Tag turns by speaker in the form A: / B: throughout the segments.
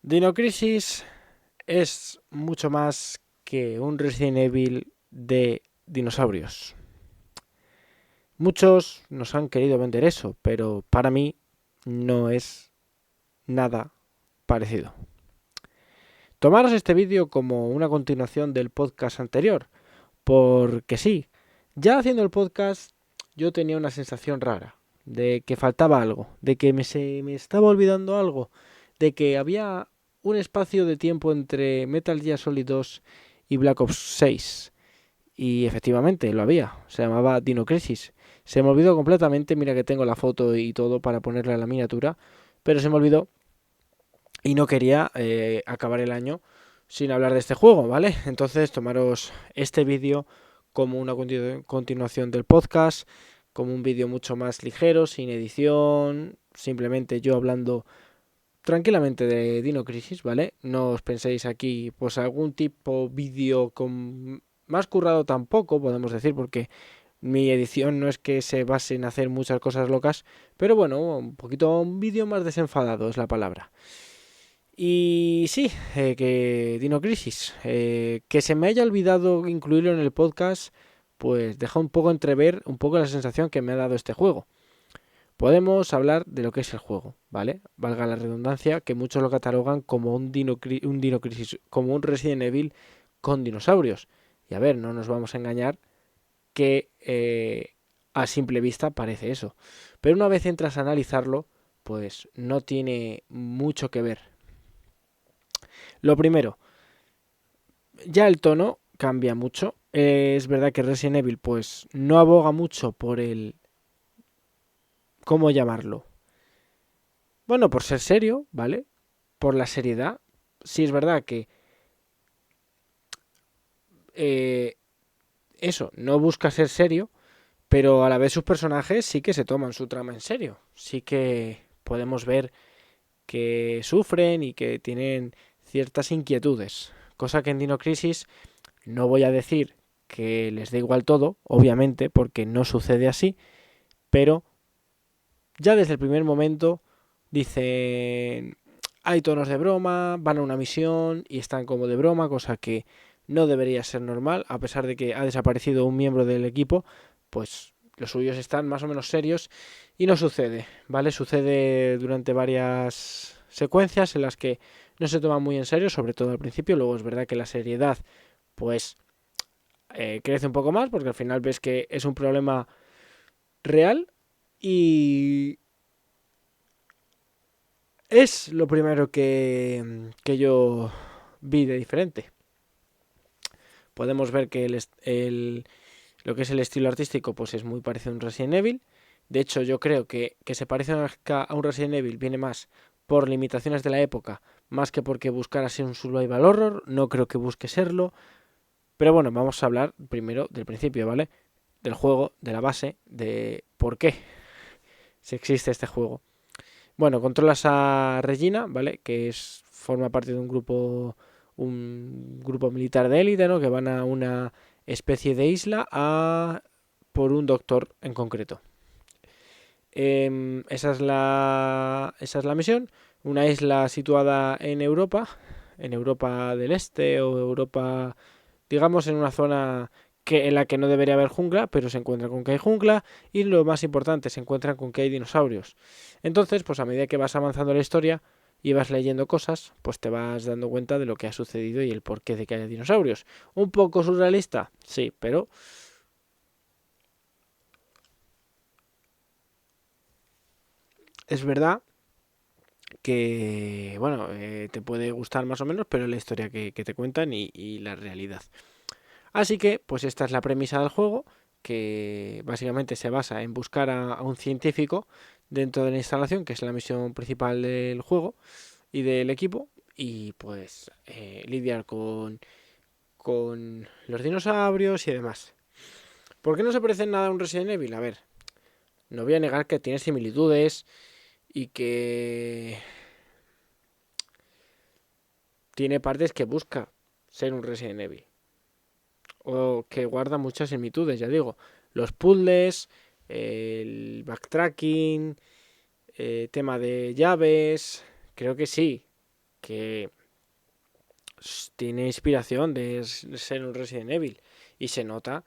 A: Dino Crisis es mucho más que un Resident Evil de dinosaurios. Muchos nos han querido vender eso, pero para mí no es nada parecido. Tomaros este vídeo como una continuación del podcast anterior, porque sí, ya haciendo el podcast yo tenía una sensación rara, de que faltaba algo, de que se me estaba olvidando algo, de que había un espacio de tiempo entre Metal Gear Solid 2 y Black Ops 6. Y efectivamente lo había, se llamaba Dino Crisis. Se me olvidó completamente, mira que tengo la foto y todo para ponerla en la miniatura, pero se me olvidó y no quería acabar el año sin hablar de este juego, ¿vale? Entonces tomaros este vídeo como una continuación del podcast, como un vídeo mucho más ligero, sin edición, simplemente yo hablando tranquilamente de Dino Crisis, ¿vale? No os penséis aquí pues algún tipo vídeo con más currado tampoco, podemos decir, porque mi edición no es que se base en hacer muchas cosas locas, pero bueno, un poquito un vídeo más desenfadado es la palabra. Y sí, que Dino Crisis, que se me haya olvidado incluirlo en el podcast, pues deja un poco entrever un poco la sensación que me ha dado este juego. Podemos hablar de lo que es el juego, ¿vale? Valga la redundancia, que muchos lo catalogan como un Dino Crisis, como un Resident Evil con dinosaurios. Y a ver, no nos vamos a engañar que a simple vista parece eso. Pero una vez entras a analizarlo, pues no tiene mucho que ver. Lo primero, ya el tono cambia mucho. Es verdad que Resident Evil pues no aboga mucho por el... ¿Cómo llamarlo? Bueno, por ser serio, ¿vale? Por la seriedad. Sí es verdad que eh, eso, no busca ser serio, pero a la vez sus personajes sí que se toman su trama en serio. Sí que podemos ver que sufren y que tienen ciertas inquietudes. Cosa que en Dino Crisis no voy a decir que les da igual todo, obviamente, porque no sucede así, pero ya desde el primer momento dicen, hay tonos de broma, van a una misión y están como de broma, cosa que no debería ser normal, a pesar de que ha desaparecido un miembro del equipo, pues los suyos están más o menos serios y no sucede, ¿vale? Sucede durante varias secuencias en las que no se toma muy en serio, sobre todo al principio, luego es verdad que la seriedad pues crece un poco más porque al final ves que es un problema real y es lo primero que yo vi de diferente. Podemos ver que lo que es el estilo artístico pues es muy parecido a un Resident Evil. De hecho, yo creo que se parece a un Resident Evil viene más por limitaciones de la época, más que porque buscara ser un survival horror. No creo que busque serlo. Pero bueno, vamos a hablar primero del principio, ¿vale? Del juego, de la base, de por qué si existe este juego. Bueno, controlas a Regina, ¿vale? Que forma parte de un grupo militar de élite, ¿no? Que van a una especie de isla por un doctor en concreto. Esa es la misión. Una isla situada en Europa del Este o Europa, digamos, en una zona en la que no debería haber jungla, pero se encuentra con que hay jungla y lo más importante, se encuentran con que hay dinosaurios. Entonces, pues a medida que vas avanzando la historia y vas leyendo cosas, pues te vas dando cuenta de lo que ha sucedido y el porqué de que haya dinosaurios. Un poco surrealista, sí, pero es verdad que, bueno, te puede gustar más o menos, pero la historia que te cuentan y la realidad. Así que, pues esta es la premisa del juego, que básicamente se basa en buscar a un científico dentro de la instalación, que es la misión principal del juego y del equipo, y pues lidiar con los dinosaurios y demás. ¿Por qué no se parece en nada a un Resident Evil? A ver, no voy a negar que tiene similitudes y que tiene partes que busca ser un Resident Evil. O que guarda muchas similitudes, ya digo. Los puzzles, el backtracking, tema de llaves, creo que sí. que tiene inspiración de ser un Resident Evil y se nota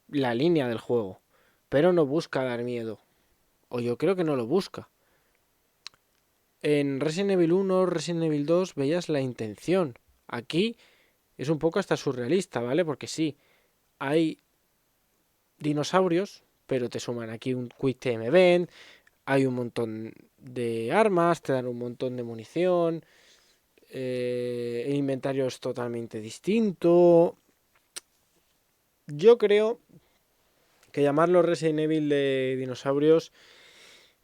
A: la línea del juego, pero no busca dar miedo, o yo creo que no lo busca. En Resident Evil 1, Resident Evil 2 veías la intención. Aquí es un poco hasta surrealista, ¿vale? Porque sí, hay dinosaurios, pero te suman aquí un Quick Time Event, hay un montón de armas, te dan un montón de munición, el inventario es totalmente distinto. Yo creo que llamarlo Resident Evil de dinosaurios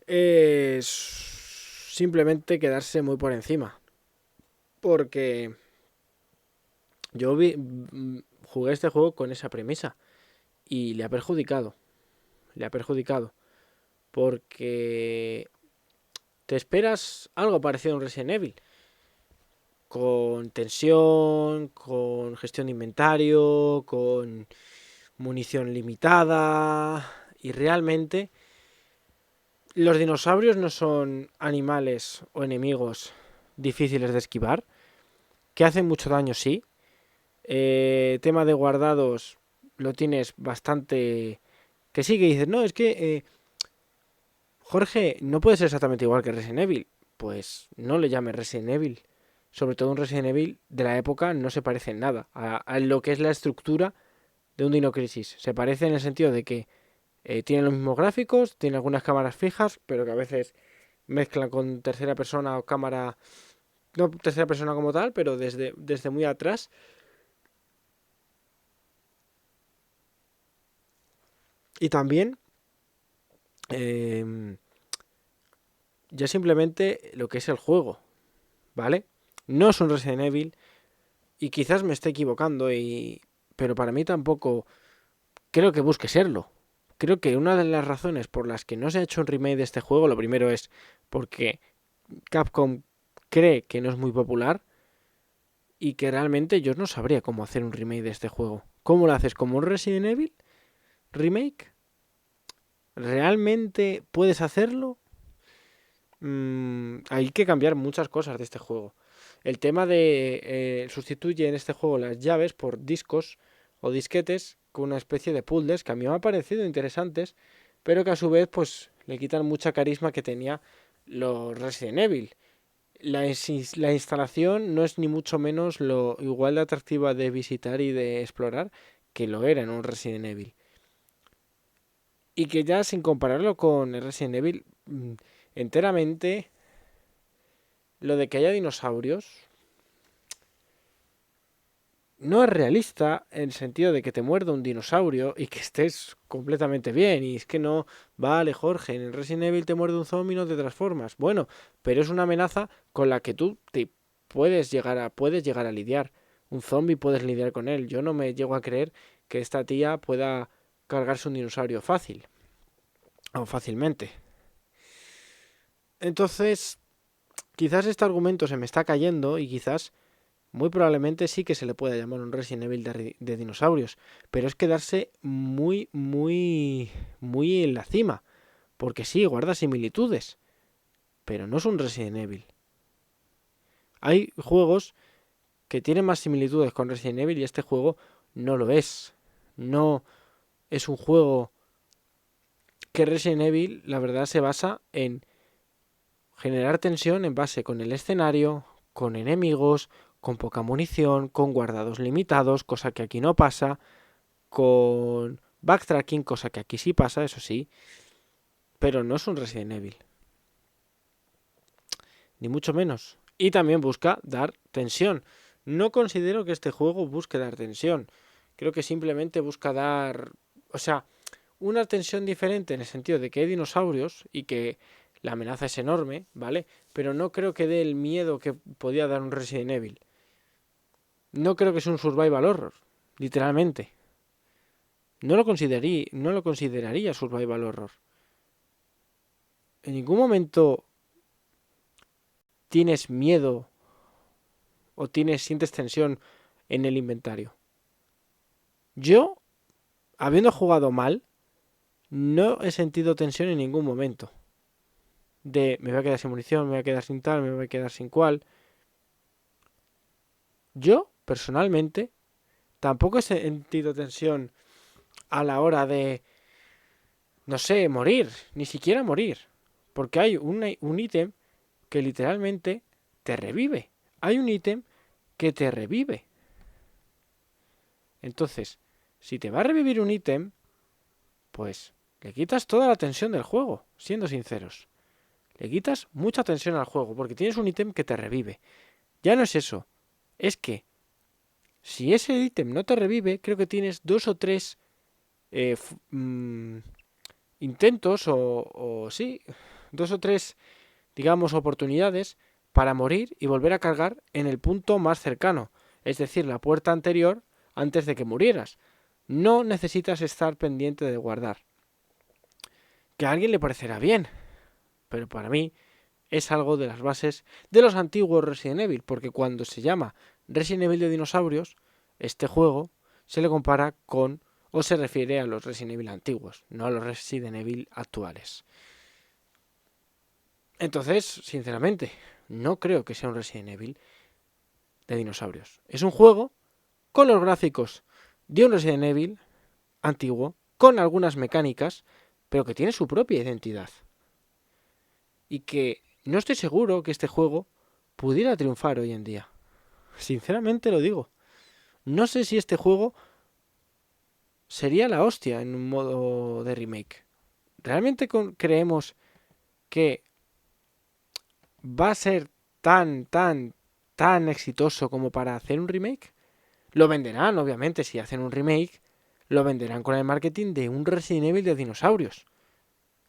A: es simplemente quedarse muy por encima. Porque yo jugué este juego con esa premisa y le ha perjudicado. Le ha perjudicado. Porque te esperas algo parecido a un Resident Evil. Con tensión, con gestión de inventario, con munición limitada. Y realmente los dinosaurios no son animales o enemigos difíciles de esquivar. Que hacen mucho daño, sí. Tema de guardados lo tienes bastante... Que sí, que dices, no, es que... Jorge, no puede ser exactamente igual que Resident Evil. Pues no le llames Resident Evil. Sobre todo un Resident Evil de la época no se parece en nada a lo que es la estructura de un Dino Crisis. Se parece en el sentido de que tiene los mismos gráficos, tiene algunas cámaras fijas, pero que a veces mezclan con tercera persona o cámara... No tercera persona como tal, pero desde muy atrás. Y también ya simplemente lo que es el juego, ¿vale? No es un Resident Evil y quizás me esté equivocando, pero para mí tampoco creo que busque serlo. Creo que una de las razones por las que no se ha hecho un remake de este juego, lo primero es porque Capcom cree que no es muy popular y que realmente yo no sabría cómo hacer un remake de este juego. ¿Cómo lo haces? ¿Como un Resident Evil remake? ¿Realmente puedes hacerlo? Hay que cambiar muchas cosas de este juego. El tema de sustituye en este juego las llaves por discos o disquetes con una especie de puzzles que a mí me han parecido interesantes, pero que a su vez pues le quitan mucha carisma que tenía los Resident Evil. La instalación no es ni mucho menos lo igual de atractiva de visitar y de explorar que lo era en un Resident Evil. Y que ya sin compararlo con el Resident Evil, enteramente lo de que haya dinosaurios no es realista en el sentido de que te muerda un dinosaurio y que estés completamente bien. Y es que no, vale, Jorge, en el Resident Evil te muerde un zombie y no te transformas. Bueno, pero es una amenaza con la que tú te puedes llegar a lidiar. Un zombie puedes lidiar con él. Yo no me llego a creer que esta tía pueda cargarse un dinosaurio fácil o fácilmente. Entonces, quizás este argumento se me está cayendo y quizás muy probablemente sí que se le pueda llamar un Resident Evil de dinosaurios, pero es quedarse muy, muy, muy en la cima, porque sí, guarda similitudes, pero no es un Resident Evil. Hay juegos que tienen más similitudes con Resident Evil y este juego no lo es. No es un juego que Resident Evil, la verdad, se basa en generar tensión en base con el escenario, con enemigos, con poca munición, con guardados limitados, cosa que aquí no pasa, con backtracking, cosa que aquí sí pasa, eso sí, pero no es un Resident Evil, ni mucho menos. Y también busca dar tensión. No considero que este juego busque dar tensión. Creo que simplemente busca dar, o sea, una tensión diferente en el sentido de que hay dinosaurios y que la amenaza es enorme, ¿vale? Pero no creo que dé el miedo que podía dar un Resident Evil. No creo que sea un survival horror, literalmente. No lo consideraría survival horror. En ningún momento tienes miedo o sientes tensión en el inventario. Yo, habiendo jugado mal, no he sentido tensión en ningún momento. de me voy a quedar sin munición, me voy a quedar sin tal, me voy a quedar sin cual. Yo, personalmente, tampoco he sentido tensión a la hora de, no sé, morir, ni siquiera morir. Porque hay un ítem que literalmente te revive. Hay un ítem que te revive. Entonces, si te va a revivir un ítem, pues le quitas toda la tensión del juego, siendo sinceros. Le quitas mucha tensión al juego, porque tienes un ítem que te revive. Ya no es eso, es que si ese ítem no te revive, creo que tienes 2 o 3 intentos o sí, 2 o 3, digamos, oportunidades para morir y volver a cargar en el punto más cercano, es decir, la puerta anterior antes de que murieras. No necesitas estar pendiente de guardar. Que a alguien le parecerá bien, pero para mí es algo de las bases de los antiguos Resident Evil, porque cuando se llama Resident Evil de dinosaurios, este juego se le compara con o se refiere a los Resident Evil antiguos, no a los Resident Evil actuales. Entonces, sinceramente, no creo que sea un Resident Evil de dinosaurios. Es un juego con los gráficos de un Resident Evil antiguo, con algunas mecánicas, pero que tiene su propia identidad. Y que no estoy seguro que este juego pudiera triunfar hoy en día. Sinceramente lo digo. No sé si este juego sería la hostia en un modo de remake. ¿Realmente creemos que va a ser tan exitoso como para hacer un remake? Lo venderán, obviamente, si hacen un remake, lo venderán con el marketing de un Resident Evil de dinosaurios.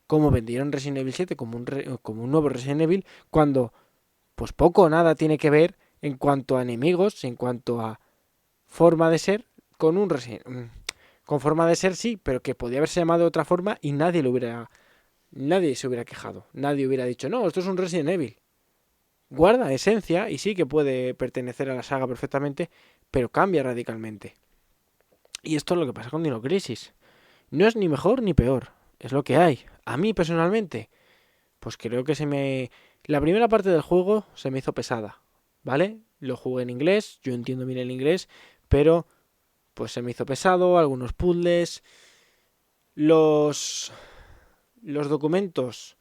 A: Como vendieron Resident Evil 7 como un nuevo Resident Evil, cuando pues poco o nada tiene que ver en cuanto a enemigos, en cuanto a forma de ser, con un Resident Evil. Con forma de ser sí, pero que podía haberse llamado de otra forma y nadie se hubiera quejado. Nadie hubiera dicho, no, esto es un Resident Evil. Guarda esencia y sí que puede pertenecer a la saga perfectamente, pero cambia radicalmente. Y esto es lo que pasa con Dino Crisis. No es ni mejor ni peor, es lo que hay. A mí personalmente, pues creo que la primera parte del juego se me hizo pesada, ¿vale? Lo jugué en inglés, yo entiendo bien el inglés, pero pues se me hizo pesado, algunos puzzles, los documentos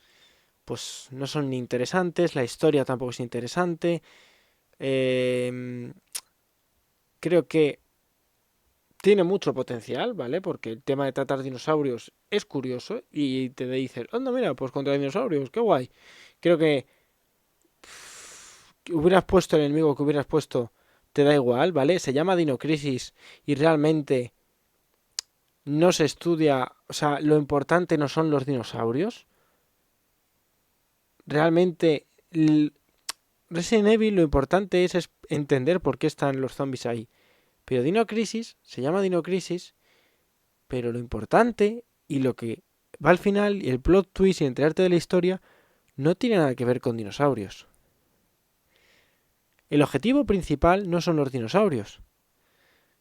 A: pues no son ni interesantes, la historia tampoco es interesante. Creo que tiene mucho potencial, ¿vale? Porque el tema de tratar dinosaurios es curioso y te dices, anda, mira, pues contra dinosaurios, qué guay. Creo que hubieras puesto el enemigo que hubieras puesto, te da igual, ¿vale? Se llama Dinocrisis y realmente no se estudia, o sea, lo importante no son los dinosaurios. Realmente, Resident Evil lo importante es entender por qué están los zombies ahí. Pero Dinocrisis se llama Dinocrisis, pero lo importante y lo que va al final y el plot twist y enterarte de la historia no tiene nada que ver con dinosaurios. El objetivo principal no son los dinosaurios.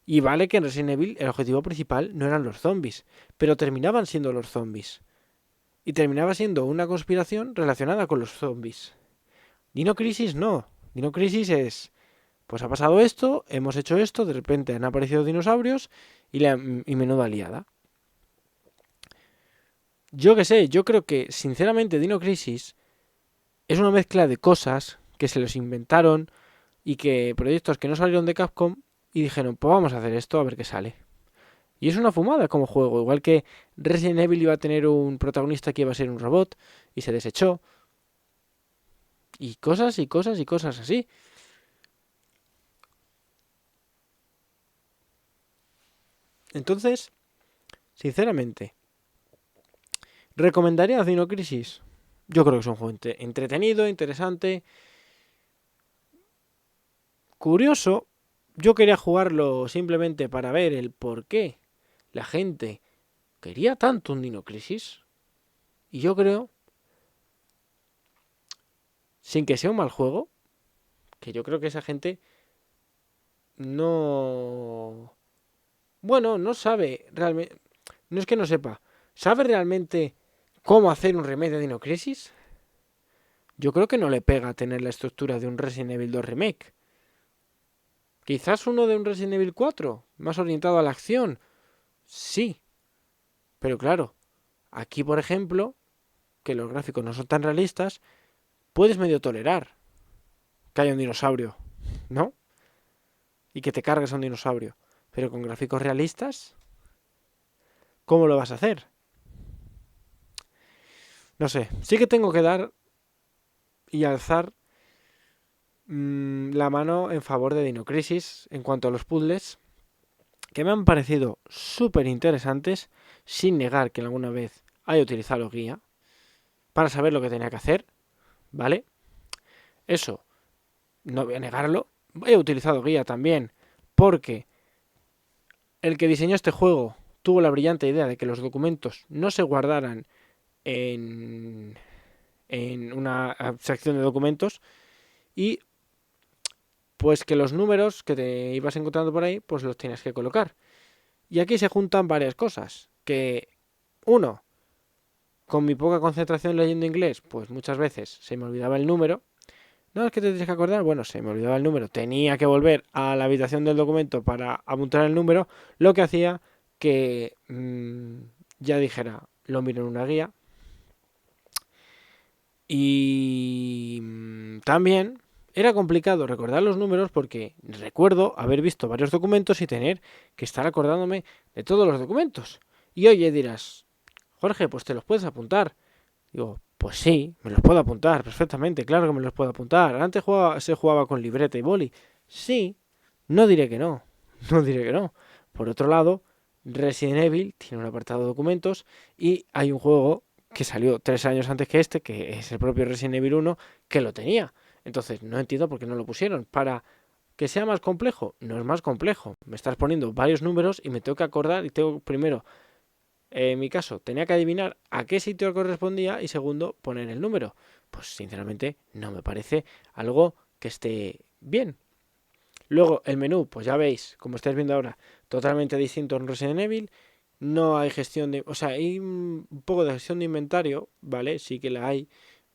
A: Y vale que en Resident Evil el objetivo principal no eran los zombies, pero terminaban siendo los zombies. Y terminaba siendo una conspiración relacionada con los zombies. Dino Crisis no. Dino Crisis es, pues ha pasado esto, hemos hecho esto, de repente han aparecido dinosaurios y menuda liada. Yo qué sé, yo creo que sinceramente Dino Crisis es una mezcla de cosas que se los inventaron y que proyectos que no salieron de Capcom y dijeron, pues vamos a hacer esto a ver qué sale. Y es una fumada como juego, igual que Resident Evil iba a tener un protagonista que iba a ser un robot y se desechó. Y cosas y cosas y cosas así. Entonces, sinceramente, ¿recomendaría Dino Crisis? Yo creo que es un juego entretenido, interesante, curioso. Yo quería jugarlo simplemente para ver el por qué la gente quería tanto un Dino Crisis. Y yo creo, sin que sea un mal juego, que yo creo que esa gente no... Bueno, no sabe realmente... No es que no sepa. ¿Sabe realmente cómo hacer un remake de Dino Crisis? yo creo que no le pega tener la estructura de un Resident Evil 2 Remake. Quizás uno de un Resident Evil 4, más orientado a la acción. Sí, pero claro, aquí por ejemplo, que los gráficos no son tan realistas, puedes medio tolerar que haya un dinosaurio, ¿no? Y que te cargues a un dinosaurio. Pero con gráficos realistas, ¿cómo lo vas a hacer? No sé, sí que tengo que dar y alzar la mano en favor de Dino Crisis en cuanto a los puzzles, que me han parecido súper interesantes, sin negar que alguna vez haya utilizado guía para saber lo que tenía que hacer, ¿vale? Eso, no voy a negarlo. He utilizado guía también, porque el que diseñó este juego tuvo la brillante idea de que los documentos no se guardaran en, en una sección de documentos y pues que los números que te ibas encontrando por ahí, pues los tienes que colocar. Y aquí se juntan varias cosas. Que, uno, con mi poca concentración leyendo inglés, pues muchas veces se me olvidaba el número. No, es que te tienes que acordar. Bueno, se me olvidaba el número. Tenía que volver a la habitación del documento para apuntar el número. Lo que hacía que ya dijera, lo miro en una guía. Y también era complicado recordar los números porque recuerdo haber visto varios documentos y tener que estar acordándome de todos los documentos. Y oye, dirás, Jorge, pues te los puedes apuntar. Digo, pues sí, me los puedo apuntar perfectamente, claro que me los puedo apuntar. Antes se jugaba con libreta y boli. Sí, no diré que no, no diré que no. Por otro lado, Resident Evil tiene un apartado de documentos y hay un juego que salió 3 años antes que este, que es el propio Resident Evil 1, que lo tenía. Entonces, no entiendo por qué no lo pusieron. Para que sea más complejo, no es más complejo. Me estás poniendo varios números y me tengo que acordar y tengo primero, en mi caso, tenía que adivinar a qué sitio correspondía y segundo, poner el número. Pues sinceramente no me parece algo que esté bien. Luego, el menú, pues ya veis, como estáis viendo ahora, totalmente distinto en Resident Evil. No hay gestión de... O sea, hay un poco de gestión de inventario, ¿vale? Sí que la hay,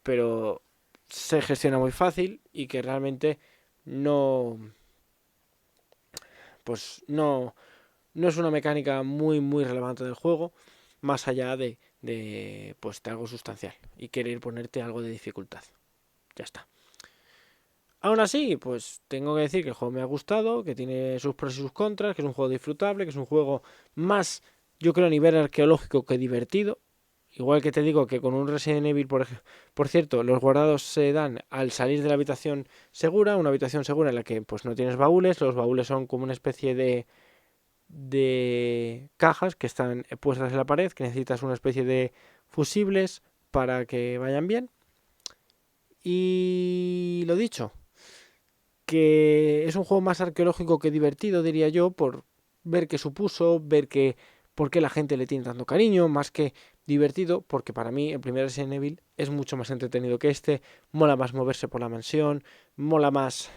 A: pero se gestiona muy fácil y que realmente no... Pues no es una mecánica muy, muy relevante del juego, más allá pues, de algo sustancial y querer ponerte algo de dificultad. Ya está. Aún así, pues tengo que decir que el juego me ha gustado, que tiene sus pros y sus contras, que es un juego disfrutable, que es un juego más, yo creo, a nivel arqueológico que divertido. Igual que te digo que con un Resident Evil, por cierto, los guardados se dan al salir de la habitación segura, una habitación segura en la que pues no tienes baúles, los baúles son como una especie de cajas que están puestas en la pared, que necesitas una especie de fusibles para que vayan bien. Y lo dicho, que es un juego más arqueológico que divertido, diría yo, por ver qué supuso, ver que por qué la gente le tiene tanto cariño, más que divertido, porque para mí el primer Resident Evil es mucho más entretenido que este, mola más moverse por la mansión, mola más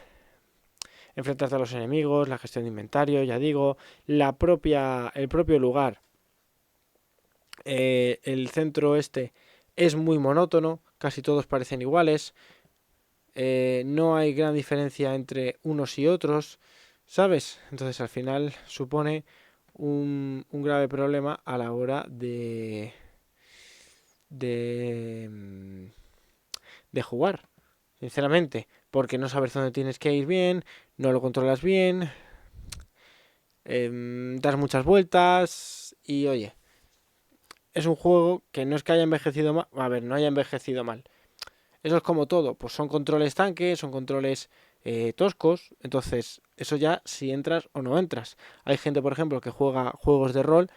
A: enfrentarte a los enemigos, la gestión de inventario, ya digo, el propio lugar, el centro este es muy monótono, casi todos parecen iguales, no hay gran diferencia entre unos y otros, ¿sabes? Entonces al final supone un grave problema a la hora de, mm, de jugar, sinceramente, porque no sabes dónde tienes que ir bien, no lo controlas bien, das muchas vueltas y oye, es un juego que no es que haya envejecido mal, a ver, no haya envejecido mal. Eso es como todo, pues son controles tanques, son controles toscos, entonces eso ya si entras o no entras. Hay gente, por ejemplo, que juega juegos de rol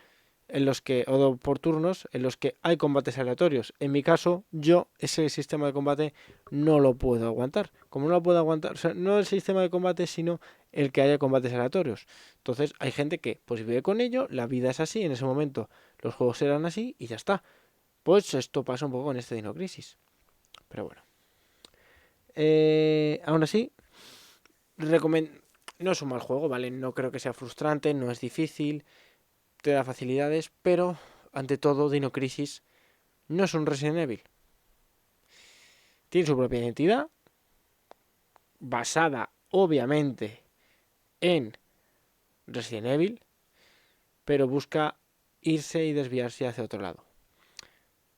A: en los que, o por turnos, en los que hay combates aleatorios. En mi caso, yo ese sistema de combate no lo puedo aguantar. Como no lo puedo aguantar, o sea, no el sistema de combate, sino el que haya combates aleatorios. Entonces, hay gente que pues vive con ello, la vida es así, en ese momento los juegos eran así y ya está. Pues esto pasa un poco con este Dino Crisis. Pero bueno. Aún así, no es un mal juego, ¿vale? No creo que sea frustrante, no es difícil, te da facilidades, pero ante todo, Dino Crisis no es un Resident Evil. tiene su propia identidad, basada obviamente en Resident Evil, pero busca irse y desviarse hacia otro lado.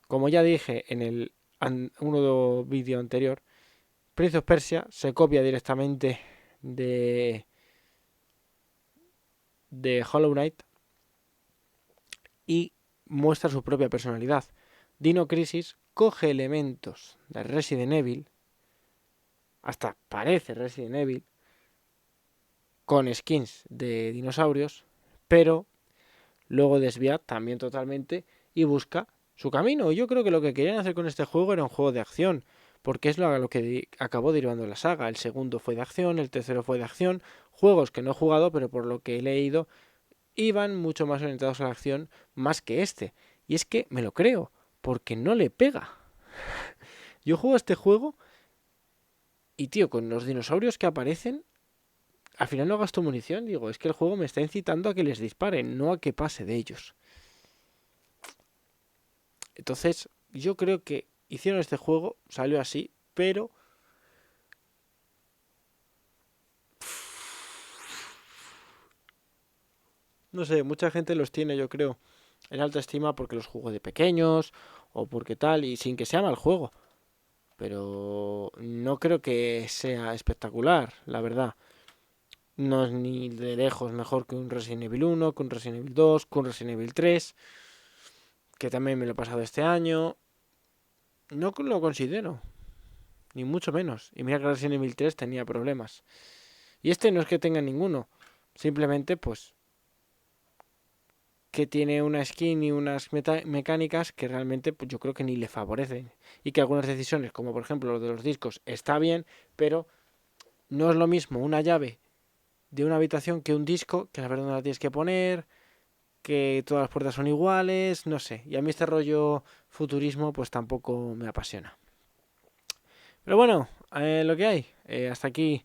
A: Como ya dije en el vídeo anterior, Prince of Persia se copia directamente de Hollow Knight y muestra su propia personalidad. Dino Crisis coge elementos de Resident Evil, hasta parece Resident Evil, con skins de dinosaurios, pero luego desvía también totalmente y busca su camino. Yo creo que lo que querían hacer con este juego era un juego de acción, porque es lo que acabó derivando la saga. El segundo fue de acción, el tercero fue de acción, juegos que no he jugado, pero por lo que he leído, iban mucho más orientados a la acción más que este. Y es que me lo creo, porque no le pega. Yo juego este juego y, tío, con los dinosaurios que aparecen, al final no gasto munición. Digo, es que el juego me está incitando a que les disparen, no a que pase de ellos. Entonces, yo creo que hicieron este juego, salió así, pero no sé, mucha gente los tiene, yo creo, en alta estima porque los jugó de pequeños o porque tal, y sin que sea mal juego. Pero no creo que sea espectacular, la verdad. No es ni de lejos mejor que un Resident Evil 1, que un Resident Evil 2, que un Resident Evil 3, que también me lo he pasado este año. No lo considero, ni mucho menos. Y mira que Resident Evil 3 tenía problemas. Y este no es que tenga ninguno, simplemente pues que tiene una skin y unas mecánicas que realmente pues, yo creo que ni le favorecen. Y que algunas decisiones, como por ejemplo lo de los discos, está bien, pero no es lo mismo una llave de una habitación que un disco, que la verdad no la tienes que poner, que todas las puertas son iguales, no sé. Y a mí este rollo futurismo pues tampoco me apasiona. Pero bueno, lo que hay. Hasta aquí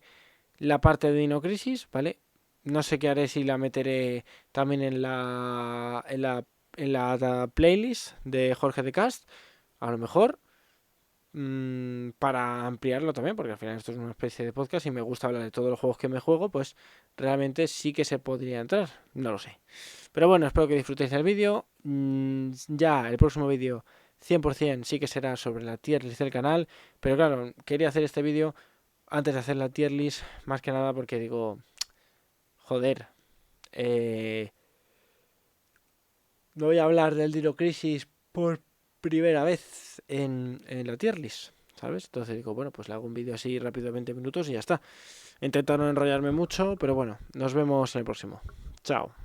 A: la parte de Dino Crisis, ¿vale? No sé qué haré, si la meteré también en la playlist de Jorge de Cast. A lo mejor. Para ampliarlo también, porque al final esto es una especie de podcast y me gusta hablar de todos los juegos que me juego, pues realmente sí que se podría entrar. No lo sé. Pero bueno, espero que disfrutéis del vídeo. Ya el próximo vídeo 100% sí que será sobre la tier list del canal. Pero claro, quería hacer este vídeo antes de hacer la tier list, más que nada porque digo, joder, no voy a hablar del Dino Crisis por primera vez en la tier list, ¿sabes? Entonces digo, bueno, pues le hago un vídeo así rápido de 20 minutos y ya está. Intento no enrollarme mucho, pero bueno, nos vemos en el próximo. Chao.